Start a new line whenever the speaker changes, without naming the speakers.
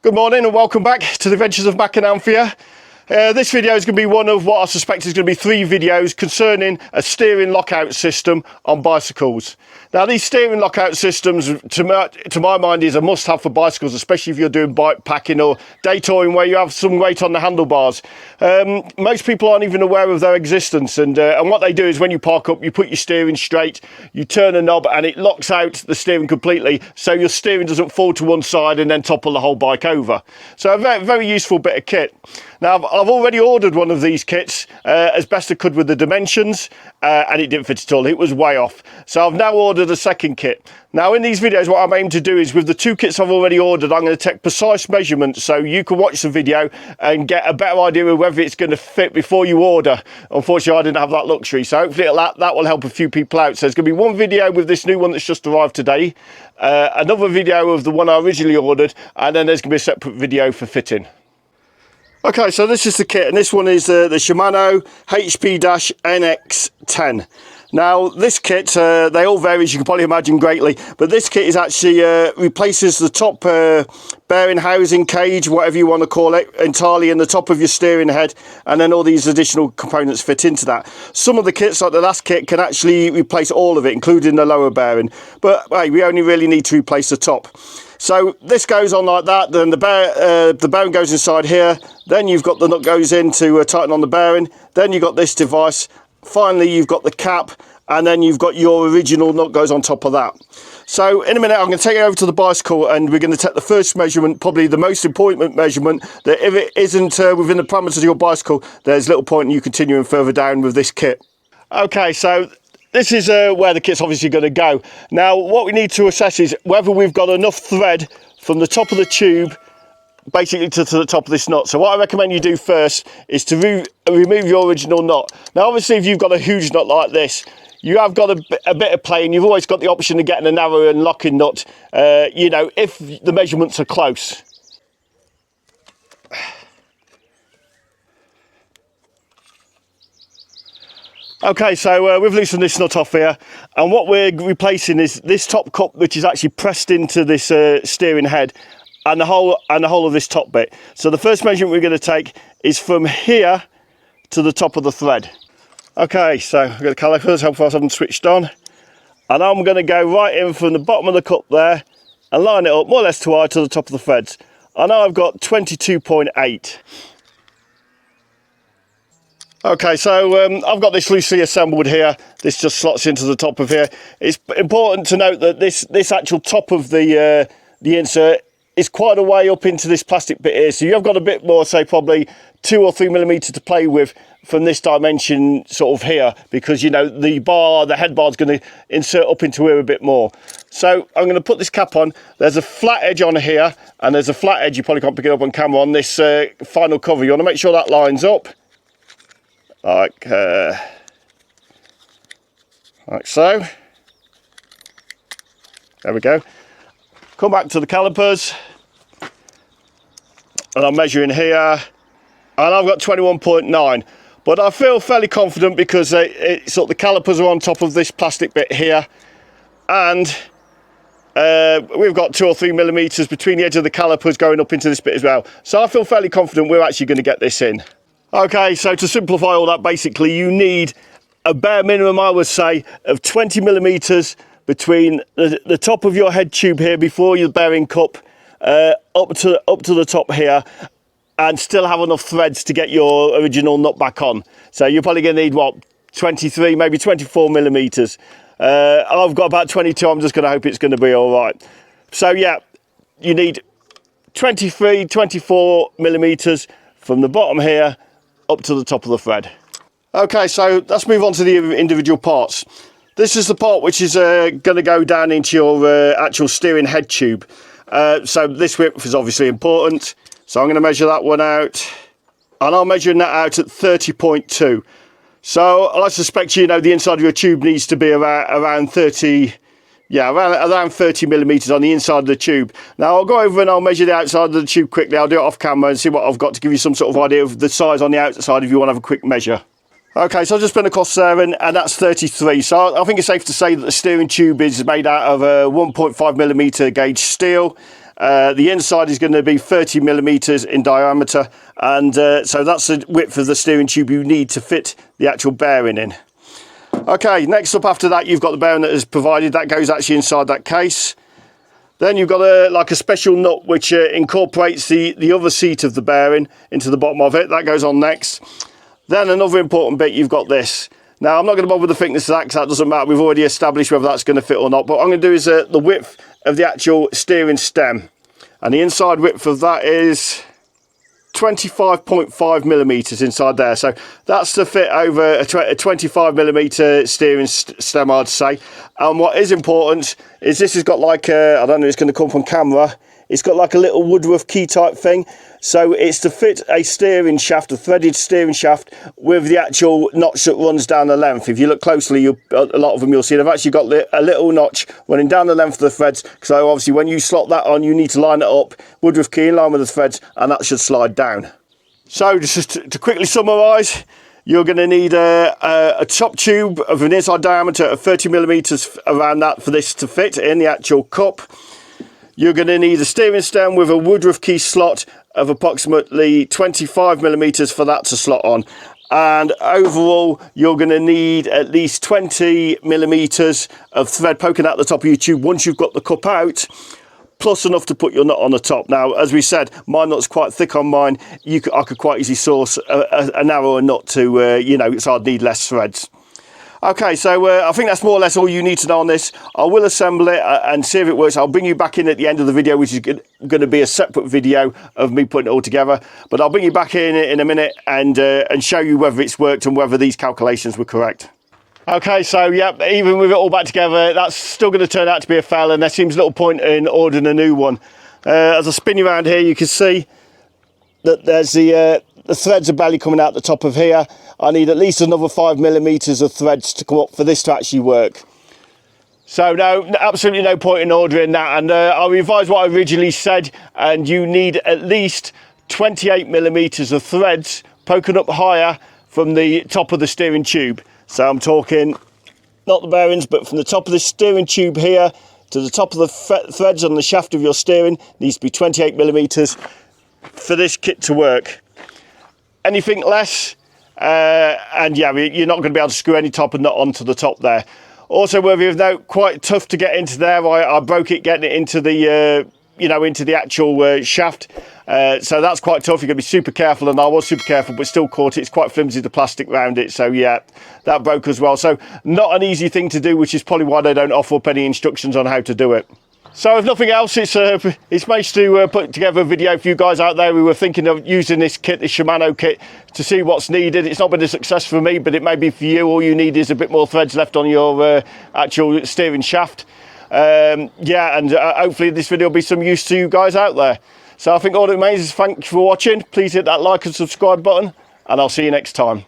Good morning and welcome back to the Adventures of Mac and Anthea. This video is going to be one of what I suspect is going to be 3 videos concerning a steering lockout system on bicycles. Now, these steering lockout systems, to my mind, is a must-have for bicycles, especially if you're doing bike packing or day touring where you have some weight on the handlebars. Most people aren't even aware of their existence, and what they do is when you park up, you put your steering straight, you turn a knob, and it locks out the steering completely, so your steering doesn't fall to one side and then topple the whole bike over. So a very, very useful bit of kit. Now, I've already ordered one of these kits as best I could with the dimensions, and it didn't fit at all. It was way off. So I've now ordered a second kit. Now, in these videos, what I'm aiming to do is with the 2 kits I've already ordered, I'm going to take precise measurements so you can watch the video and get a better idea of whether it's going to fit before you order. Unfortunately, I didn't have that luxury, so hopefully that will help a few people out. So there's going to be one video with this new one that's just arrived today, another video of the one I originally ordered, and then there's going to be a separate video for fitting. Okay, so this is the kit, and this one is the Shimano HP-NX10. Now, this kit, they all vary, as you can probably imagine, greatly, but this kit is actually replaces the top bearing housing cage, whatever you want to call it, entirely in the top of your steering head, and then all these additional components fit into that. Some of the kits, like the last kit, can actually replace all of it, including the lower bearing, but hey, we only really need to replace the top. So this goes on like that, then the bearing goes inside here, then you've got the nut goes in to tighten on the bearing, then you've got this device, finally you've got the cap, and then you've got your original nut goes on top of that. So in a minute I'm going to take it over to the bicycle and we're going to take the first measurement, probably the most important measurement, that if it isn't within the parameters of your bicycle, there's little point in you continuing further down with this kit. Okay, so this is where the kit's obviously going to go. Now, what we need to assess is whether we've got enough thread from the top of the tube basically to the top of this nut. So what I recommend you do first is to remove your original nut. Now, obviously, if you've got a huge nut like this, you have got a bit of play, and you've always got the option of getting a narrow and locking nut, you know, if the measurements are close. Okay, so we've loosened this nut off here, and what we're replacing is this top cup, which is actually pressed into this steering head, and the whole of this top bit. So the first measurement we're going to take is from here to the top of the thread. Okay, so I've got the calipers, hopefully I haven't switched on, and I'm going to go right in from the bottom of the cup there and line it up more or less to the top of the threads. I know I've got 22.8. Okay, so I've got this loosely assembled here. This just slots into the top of here. It's important to note that this actual top of the insert is quite a way up into this plastic bit here. So you've got a bit more, say probably 2 or 3 millimeters to play with from this dimension sort of here, because you know the head bar is going to insert up into here a bit more. So I'm going to put this cap on. There's a flat edge on here, and there's a flat edge, you probably can't pick it up on camera, on this final cover. You want to make sure that lines up. Like so. There we go. Come back to the calipers, and I'm measuring here, and I've got 21.9. But I feel fairly confident because the calipers are on top of this plastic bit here, and we've got 2 or 3 millimeters between the edge of the calipers going up into this bit as well. So I feel fairly confident we're actually going to get this in. Okay, so to simplify all that, basically you need a bare minimum, I would say, of 20 millimeters between the top of your head tube here before your bearing cup up to the top here, and still have enough threads to get your original nut back on. So you're probably going to need, what, 23, maybe 24 millimeters. I've got about 22. I'm just going to hope it's going to be all right. So yeah, you need 23, 24 millimeters from the bottom here up to the top of the thread. Okay, so let's move on to the individual parts. This is the part which is going to go down into your actual steering head tube. So this width is obviously important. So I'm going to measure that one out, and I'm measuring that out at 30.2. So I suspect, you know, the inside of your tube needs to be around 30. Yeah, around 30 millimeters on the inside of the tube. Now I'll go over and I'll measure the outside of the tube quickly. I'll do it off camera and see what I've got to give you some sort of idea of the size on the outside if you want to have a quick measure. Okay, so I've just been across there, and that's 33. So I think it's safe to say that the steering tube is made out of a 1.5 millimeter gauge steel. The inside is going to be 30 millimeters in diameter, and so that's the width of the steering tube you need to fit the actual bearing in. Okay, next up after that, you've got the bearing that is provided. That goes actually inside that case. Then you've got like a special nut which incorporates the other seat of the bearing into the bottom of it. That goes on next. Then another important bit, you've got this. Now, I'm not going to bother with the thickness of that because that doesn't matter. We've already established whether that's going to fit or not. But what I'm going to do is the width of the actual steering stem. And the inside width of that is 25.5 millimeters inside there. So that's to fit over a 25 millimeter steering stem, I'd say. And what is important is this has got like I don't know, it's going to come from camera. It's got like a little woodruff key type thing. So it's to fit a steering shaft, a threaded steering shaft with the actual notch that runs down the length. If you look closely, a lot of them you'll see they've actually got a little notch running down the length of the threads. So obviously when you slot that on, you need to line it up, woodruff key in line with the threads, and that should slide down. So just to quickly summarise, you're going to need a top tube of an inside diameter of 30 millimeters around that for this to fit in the actual cup. You're going to need a steering stem with a woodruff key slot of approximately 25 millimeters for that to slot on. And overall, you're going to need at least 20 millimeters of thread poking out the top of your tube once you've got the cup out, plus enough to put your nut on the top. Now, as we said, my nut's quite thick on mine. I could quite easily source a narrower nut to, you know, so I'd need less threads. Okay, so I think that's more or less all you need to know on this. I will assemble it and see if it works. I'll bring you back in at the end of the video, which is going to be a separate video of me putting it all together. But I'll bring you back in a minute and show you whether it's worked and whether these calculations were correct. Okay, so yeah, even with it all back together, that's still going to turn out to be a fail, and there seems little point in ordering a new one. As I spin you around here, you can see that there's the threads are barely coming out the top of here. I need at least another 5 millimeters of threads to come up for this to actually work. So no, absolutely no point in ordering that, and I'll revise what I originally said, and you need at least 28 millimeters of threads poking up higher from the top of the steering tube. So I'm talking not the bearings, but from the top of the steering tube here to the top of the threads on the shaft of your steering needs to be 28 millimeters for this kit to work. Anything less, and yeah, you're not going to be able to screw any type of nut onto the top there. Also worthy of note, quite tough to get into there. I broke it getting it into the into the actual shaft, so that's quite tough. You're going to be super careful, and I was super careful, but still caught it. It's quite flimsy, the plastic around it, so yeah, that broke as well. So not an easy thing to do, which is probably why they don't offer up any instructions on how to do it. So if nothing else, it's managed to put together a video for you guys out there who were thinking of using this kit, this Shimano kit, to see what's needed. It's not been a success for me, but it may be for you. All you need is a bit more threads left on your actual steering shaft. Yeah, and hopefully this video will be some use to you guys out there. So I think all that remains is thank you for watching. Please hit that like and subscribe button, and I'll see you next time.